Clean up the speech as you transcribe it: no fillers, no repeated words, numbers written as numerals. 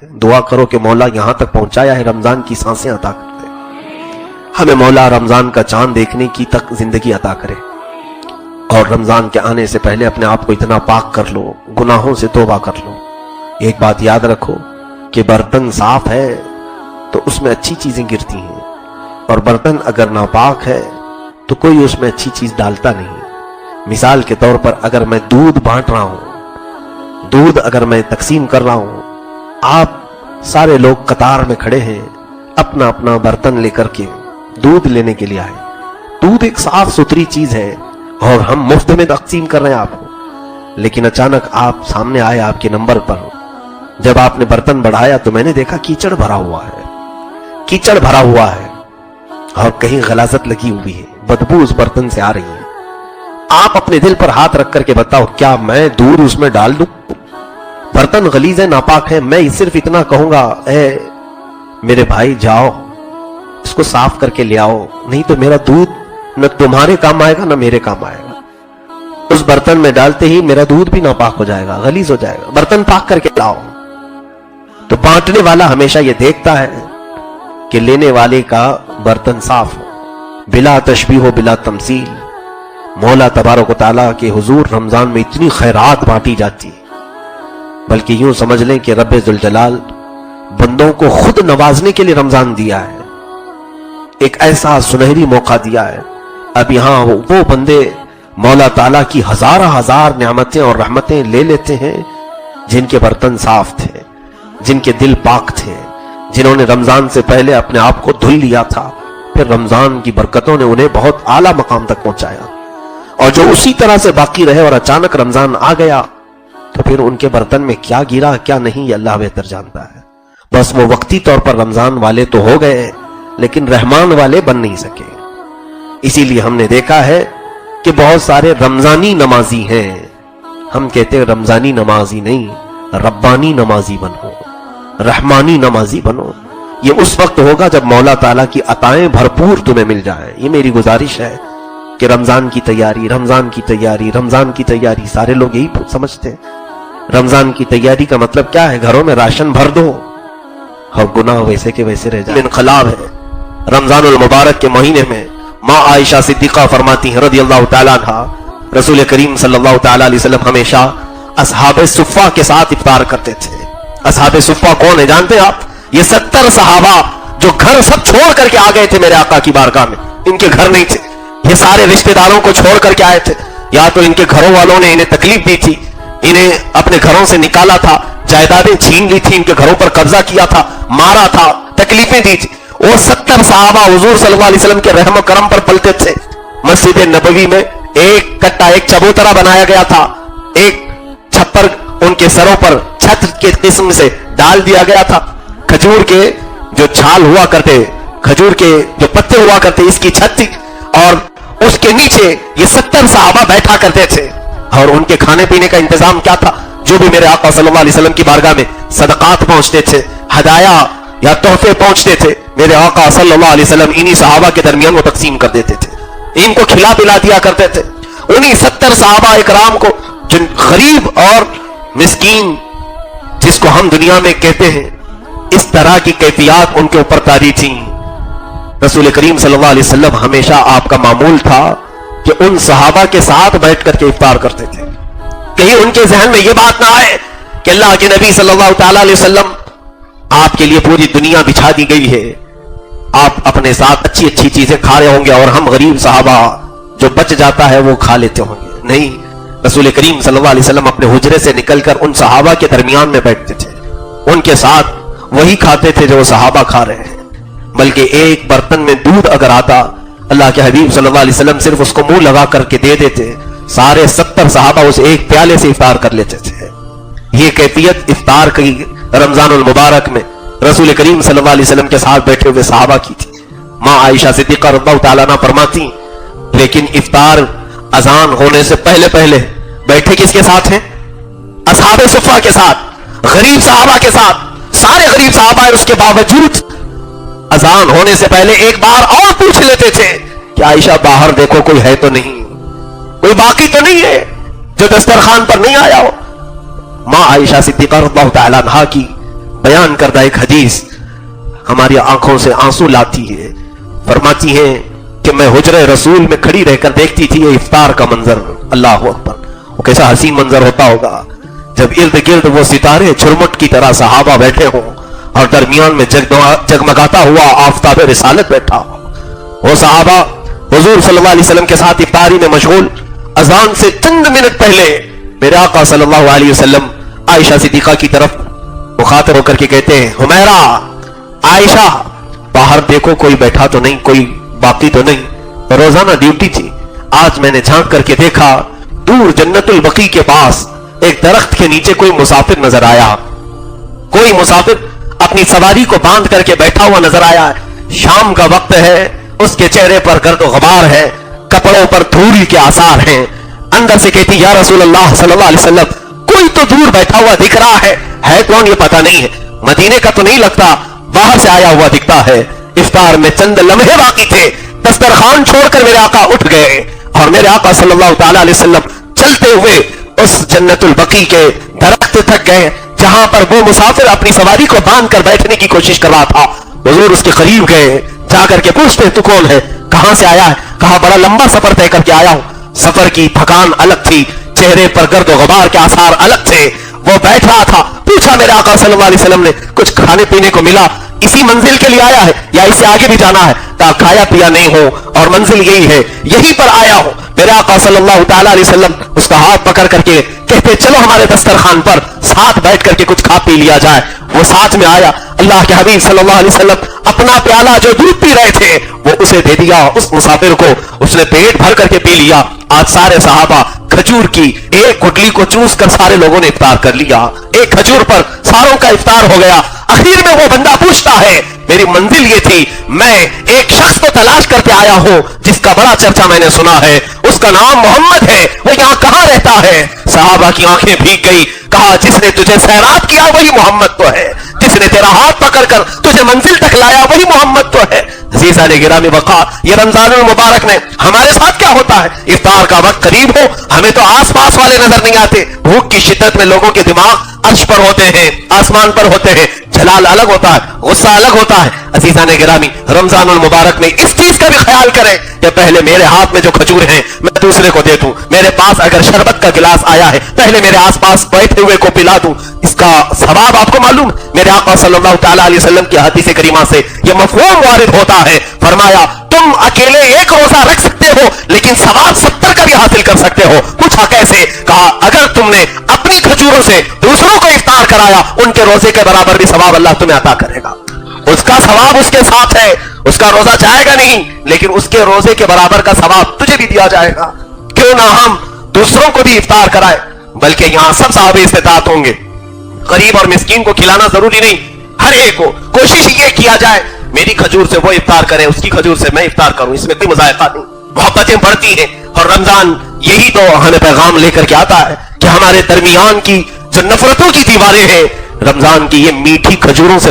دعا کرو کہ مولا یہاں تک پہنچایا ہے، رمضان کی سانسیں عطا کر دے ہمیں، مولا رمضان کا چاند دیکھنے کی تک زندگی عطا کرے، اور رمضان کے آنے سے پہلے اپنے آپ کو اتنا پاک کر لو، گناہوں سے توبہ کر لو۔ ایک بات یاد رکھو کہ برتن صاف ہے تو اس میں اچھی چیزیں گرتی ہیں، اور برتن اگر ناپاک ہے تو کوئی اس میں اچھی چیز ڈالتا نہیں۔ مثال کے طور پر اگر میں دودھ بانٹ رہا ہوں، دودھ اگر میں تقسیم کر رہا ہوں، آپ سارے لوگ قطار میں کھڑے ہیں، اپنا اپنا برتن لے کر کے دودھ لینے کے لیے آئے، دودھ ایک صاف ستھری چیز ہے اور ہم مفت میں تقسیم کر رہے ہیں آپ کو، لیکن اچانک آپ سامنے آئے آپ کے نمبر پر، جب آپ نے برتن بڑھایا تو میں نے دیکھا کیچڑ بھرا ہوا ہے، کیچڑ بھرا ہوا ہے اور کہیں غلاظت لگی ہوئی ہے، بدبو اس برتن سے آ رہی ہے۔ آپ اپنے دل پر ہاتھ رکھ کر کے بتاؤ، کیا میں دودھ اس میں ڈال دوں؟ برتن غلیظ ہے، ناپاک ہے، میں صرف اتنا کہوں گا، اے میرے بھائی جاؤ اس کو صاف کر کے لے آؤ، نہیں تو میرا دودھ نہ تمہارے کام آئے گا نہ میرے کام آئے گا۔ اس برتن میں ڈالتے ہی میرا دودھ بھی ناپاک ہو جائے گا، غلیظ ہو جائے گا، برتن پاک کر کے لاؤ۔ تو بانٹنے والا ہمیشہ یہ دیکھتا ہے کہ لینے والے کا برتن صاف ہو، بلا تشبیہ ہو، بلا تمثیل۔ مولا تبارک و تعالیٰ کے حضور رمضان میں اتنی خیرات بانٹی جاتی ہے، بلکہ یوں سمجھ لیں کہ رب ذوالجلال بندوں کو خود نوازنے کے لیے رمضان دیا ہے، ایک ایسا سنہری موقع دیا ہے۔ اب یہاں وہ بندے مولا تعالیٰ کی ہزار نعمتیں اور رحمتیں لے لیتے ہیں جن کے برتن صاف تھے، جن کے دل پاک تھے، جنہوں نے رمضان سے پہلے اپنے آپ کو دھل لیا تھا، پھر رمضان کی برکتوں نے انہیں بہت اعلیٰ مقام تک پہنچایا، اور جو اسی طرح سے باقی رہے اور اچانک رمضان آ گیا تو پھر ان کے برتن میں کیا گرا کیا نہیں یہ اللہ بہتر جانتا ہے۔ بس وہ وقتی طور پر رمضان والے تو ہو گئے لیکن رحمان والے بن نہیں سکے۔ اسی لیے ہم نے دیکھا ہے کہ بہت سارے رمضانی نمازی ہیں، ہم کہتے ہیں رمضانی نمازی نہیں، ربانی نمازی بنو، رحمانی نمازی بنو۔ یہ اس وقت ہوگا جب مولا تعالیٰ کی عطائیں بھرپور تمہیں مل جائیں۔ یہ میری گزارش ہے کہ رمضان کی تیاری، رمضان کی تیاری، رمضان کی تیاری، سارے لوگ یہی سمجھتے ہیں۔ رمضان کی تیاری کا مطلب کیا ہے؟ گھروں میں راشن بھر دو اور گناہ ویسے کے ویسے رہ جائے۔ انقلاب ہے رمضان المبارک کے مہینے میں۔ ماں عائشہ صدیقہ فرماتی ہیں رضی اللہ تعالیٰ عنہ، رسول کریم صلی اللہ تعالیٰ علیہ وسلم ہمیشہ اصحاب صفہ کے ساتھ افطار کرتے تھے۔ اصحاب صفہ کون ہے جانتے ہیں آپ؟ یہ 70 صحابہ جو گھر سب چھوڑ کر کے آ گئے تھے میرے آقا کی بارگاہ میں، ان کے گھر نہیں تھے، یہ سارے رشتہ داروں کو چھوڑ کر کے آئے تھے، یا تو ان کے گھروں والوں نے انہیں تکلیف دی تھی، انہیں اپنے گھروں سے نکالا تھا، جائیدادیں چھین لی تھی، ان کے گھروں پر قبضہ کیا تھا، مارا تھا، تکلیفیں دی تھی۔ وہ 70 صحابہ حضور صلی اللہ علیہ وسلم کے رحم و کرم پر پلتے تھے۔ مسجد نبوی میں ایک کٹا، ایک چبوترا بنایا گیا تھا، ایک چھپر ان کے سروں پر چھت کے قسم سے ڈال دیا گیا تھا، کھجور کے جو چھال ہوا کرتے، کھجور کے جو پتے ہوا کرتے، اس کی چھت تھی، اور اس کے نیچے یہ 70 صحابہ بیٹھا کرتے تھے، اور ان کے کھانے پینے کا انتظام کیا تھا؟ جو بھی میرے آقا صلی اللہ علیہ وسلم کی بارگاہ میں صدقات پہنچتے تھے، ہدایا یا تحفے پہنچتے تھے، میرے آقا صلی اللہ علیہ وسلم انہی صحابہ کے درمیان وہ تقسیم کر دیتے تھے، ان کو کھلا پلا دیا کرتے تھے۔ انہی 70 صحابہ اکرام کو، جن غریب اور مسکین جس کو ہم دنیا میں کہتے ہیں، اس طرح کی کیفیات ان کے اوپر طاری تھیں۔ رسول کریم صلی اللہ علیہ وسلم ہمیشہ آپ کا معمول تھا کہ ان صحابہ کے ساتھ بیٹھ کر کے افطار کرتے تھے۔ کہیں ان کے ذہن میں یہ بات نہ آئے کہ اللہ کے نبی صلی اللہ تعالیٰ علیہ وسلم، آپ کے لیے پوری دنیا بچھا دی گئی ہے، آپ اپنے ساتھ اچھی اچھی چیزیں کھا رہے ہوں گے اور ہم غریب صحابہ جو بچ جاتا ہے وہ کھا لیتے ہوں گے۔ نہیں، رسول کریم صلی اللہ علیہ وسلم اپنے حجرے سے نکل کر ان صحابہ کے درمیان میں بیٹھتے تھے، ان کے ساتھ وہی کھاتے تھے جو وہ صحابہ کھا رہے ہیں۔ بلکہ ایک برتن میں دودھ اگر آتا، اللہ کے حبیب صلی اللہ علیہ وسلم صرف اس کو منہ لگا کر کے دے دیتے، سارے 70 صحابہ اس ایک پیالے سے افطار کر لیتے تھے۔ یہ کیفیت افطار کی رمضان المبارک میں رسول کریم صلی اللہ علیہ وسلم کے ساتھ بیٹھے ہوئے صحابہ کی تھی۔ ماں عائشہ صدیقہ رضی اللہ تعالیٰ عنہ فرماتی، لیکن افطار اذان ہونے سے پہلے پہلے بیٹھے کس کے ساتھ ہیں؟ اصحاب صفہ کے ساتھ، غریب صحابہ کے ساتھ۔ سارے غریب صحابہ اس کے باوجود اذان ہونے سے پہلے ایک بار اور پوچھ لیتے تھے کہ عائشہ باہر دیکھو کوئی ہے تو نہیں، کوئی باقی تو نہیں ہے جو دسترخوان پر نہیں آیا ہو۔ ماں عائشہ صدیقہ رضی اللہ تعالیٰ عنہ کی بیان کردہ ایک حدیث ہماری آنکھوں سے آنسو لاتی ہے. فرماتی ہیں کہ میں حجرہ رسول میں کھڑی رہ کر دیکھتی تھی یہ افطار کا منظر. اللہ اکبر, وہ کیسا حسین منظر ہوتا ہوگا جب ارد گرد وہ ستارے چرمٹ کی طرح صحابہ بیٹھے ہوں اور درمیان میں جگمگاتا ہوا آفتاب رسالت بیٹھا ہو. وہ صحابہ حضور صلی اللہ علیہ وسلم کے ساتھ افطاری میں مشغول. اذان سے چند منٹ پہلے میرے آقا صلی اللہ علیہ وسلم عائشہ صدیقہ کی طرف مخاطب ہو کر کے کہتے ہیں, حمیرہ, عائشہ, باہر دیکھو کوئی بیٹھا تو نہیں, کوئی باقی تو نہیں. روزانہ ڈیوٹی تھی, آج میں نے جھانک کر کے دیکھا دور جنت البقیع کے پاس ایک درخت کے نیچے کوئی مسافر نظر آیا. کوئی مسافر اپنی سواری کو باندھ کر کے بیٹھا ہوا نظر آیا. شام کا وقت ہے, اس کے چہرے پر گرد و غبار ہے, کپڑوں پر دھول کے آثار ہیں. اندر سے کہتی یا رسول اللہ صلی اللہ علیہ وسلم, کوئی تو دور بیٹھا ہوا دکھ رہا ہے کون یہ پتہ نہیں ہے, مدینے کا تو نہیں لگتا, باہر سے آیا ہوا دکھتا ہے. افطار میں چند لمحے باقی تھے, دسترخوان چھوڑ کر میرے آقا اٹھ گئے اور میرے آقا صلی اللہ تعالی علیہ وسلم چلتے ہوئے اس جنت البقیع کے درخت تک گئے جہاں پر وہ مسافر اپنی سواری کو باندھ کر بیٹھنے کی کوشش کر رہا تھا. حضور اس کے قریب گئے, جا کر کے پوچھتے تو کون ہے, کہاں سے آیا ہے؟ کہا بڑا لمبا سفر طے کر کے آیا ہوں. سفر کی تھکان الگ تھی, چہرے پر گرد و غبار کے آثار الگ تھے. وہ بیٹھ رہا تھا, پوچھا میرے آقا صلی اللہ علیہ وسلم نے کچھ کھانے پینے کو ملا, اسی منزل کے لیے آیا ہے یا اس سے آگے بھی جانا ہے؟ کہا کھایا پیا نہیں ہو اور منزل یہی ہے, یہی پر آیا ہوں. میرے آقا صلی اللہ تعالی علیہ وسلم اس کا ہاتھ پکڑ کر کے کہتے چلو ہمارے دسترخوان پر ساتھ بیٹھ کر کے کچھ کھا پی لیا جائے. وہ ساتھ میں آیا. اللہ کے حبیب صلی اللہ علیہ وسلم اپنا پیالہ جو دودھ پی رہے تھے وہ اسے دے دیا, اس مسافر کو. اس نے پیٹ بھر کر کے پی لیا. آج سارے صحابہ کھجور کی ایک گٹلی کو چوس کر سارے لوگوں نے افطار کر لیا. ایک کھجور پر ساروں کا افطار ہو گیا. اخیر میں وہ بندہ پوچھتا ہے میری منزل یہ تھی, میں ایک شخص کو تلاش کرتے آیا ہوں جس کا بڑا چرچا میں نے سنا ہے, اس کا نام محمد ہے, وہ یہاں کہاں رہتا ہے؟ صحابہ کی آنکھیں بھیگ گئی. کہا جس نے تجھے سیراب کیا وہی محمد تو ہے, جس نے تیرا ہاتھ پکڑ کر تجھے منزل تک لایا وہی محمد تو ہے. عزیزان گرامی وقار, یہ رمضان المبارک میں ہمارے ساتھ کیا ہوتا ہے؟ افطار کا وقت قریب ہو, ہمیں تو آس پاس والے نظر نہیں آتے. بھوک کی شدت میں لوگوں کے دماغ عرش پر ہوتے ہیں, آسمان پر ہوتے ہیں, جلال الگ ہوتا ہے, غصہ الگ ہوتا ہے. عزیزان گرامی, رمضان المبارک میں اس چیز کا بھی خیال کریں کہ پہلے میرے ہاتھ میں جو کھجور ہیں میں دوسرے کو دے دوں, میرے پاس اگر شربت کا گلاس آیا ہے پہلے میرے آس پاس بیٹھے ہوئے کو پلا دوں. اس کا ثواب آپ کو معلوم ہے. میرے آقا صلی اللہ تعالی علیہ وسلم کی حدیث کریمہ سے یہ مفہوم وارد ہوتا ہے. فرمایا تم اکیلے ایک روزہ رکھ سکتے ہو لیکن ثواب 70 کا بھی حاصل کر سکتے ہو. پوچھا کیسے؟ کہا اگر تم نے اپنی کھجوروں سے دوسروں کو افطار کرایا ان کے روزے کے برابر بھی ثواب اللہ تمہیں عطا کرے گا. اس کا ثواب اس کے ساتھ ہے, اس کا روزہ جائے گا نہیں لیکن اس کے روزے کے برابر کا ثواب تجھے بھی دیا جائے گا. کیوں نہ ہم دوسروں کو بھی افطار کرائے, بلکہ یہاں سب صاحب استطاعت ہوں گے. غریب اور مسکین کو کھلانا ضروری نہیں, ہر ایک کو کوشش یہ کیا جائے میری کھجور سے وہ افطار کرے, اس کی کھجور سے میں افطار کروں, اس میں کوئی مذائقہ نہیں. محبتیں بڑھتی ہیں اور رمضان یہی تو ہمیں پیغام لے کر کے آتا ہے کہ ہمارے درمیان کی جو نفرتوں کی دیواریں ہیں رمضان کی یہ میٹھی کھجوروں سے